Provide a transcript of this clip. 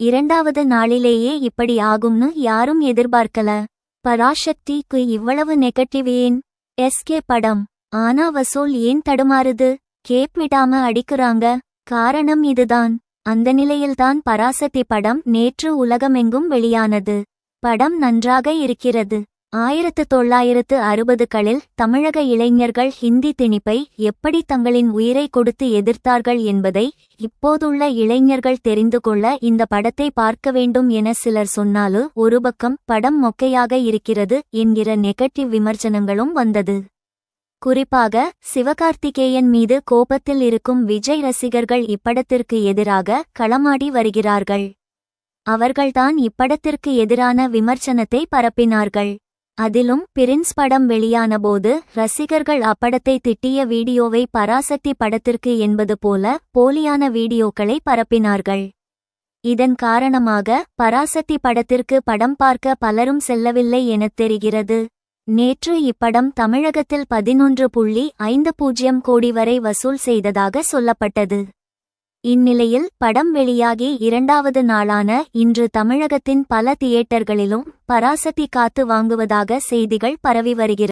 இரண்டாவது நாளிலேயே இப்படி ஆகும்னு யாரும் எதிர்பார்க்கல. பராசக்திக்கு இவ்வளவு நெகட்டிவ் ஏன்? எஸ்கே படம். ஆனா வசூல் ஏன் தடுமாறுது? கேப் விடாம அடிக்குறாங்க. காரணம் இதுதான். அந்த நிலையில்தான் பராசக்தி படம் நேற்று உலகமெங்கும் வெளியானது. படம் நன்றாக இருக்கிறது. 1960களில் தமிழக இளைஞர்கள் ஹிந்தி திணிப்பை எப்படி தங்களின் உயிரை கொடுத்து எதிர்த்தார்கள் என்பதை இப்போதுள்ள இளைஞர்கள் தெரிந்து கொள்ள இந்த படத்தை பார்க்க வேண்டும் என சிலர் சொன்னாலும் ஒரு பக்கம் படம் மொக்கையாக இருக்கிறது என்கிற நெகட்டிவ் விமர்சனங்களும் வந்தது. குறிப்பாக சிவகார்த்திகேயன் மீது கோபத்தில் இருக்கும் விஜய் ரசிகர்கள் இப்படத்திற்கு எதிராக களமாடி வருகிறார்கள். அவர்கள்தான் இப்படத்திற்கு எதிரான விமர்சனத்தை பரப்பினார்கள். அதிலும் பிரின்ஸ் படம் வெளியானபோது ரசிகர்கள் அப்படத்தை திட்டிய வீடியோவை பராசக்தி படத்திற்கு என்பது போல போலியான வீடியோக்களை பரப்பினார்கள். இதன் காரணமாக பராசக்தி படத்திற்கு படம் பார்க்க பலரும் செல்லவில்லை எனத் தெரிகிறது. நேற்று இப்படம் தமிழகத்தில் 11.50 கோடி வரை வசூல் செய்ததாக சொல்லப்பட்டது. இந்நிலையில் படம் வெளியாகி இரண்டாவது நாளான இன்று தமிழகத்தின் பல தியேட்டர்களிலும் பராசக்தி காத்து வாங்குவதாக செய்திகள் பரவி வருகிறது.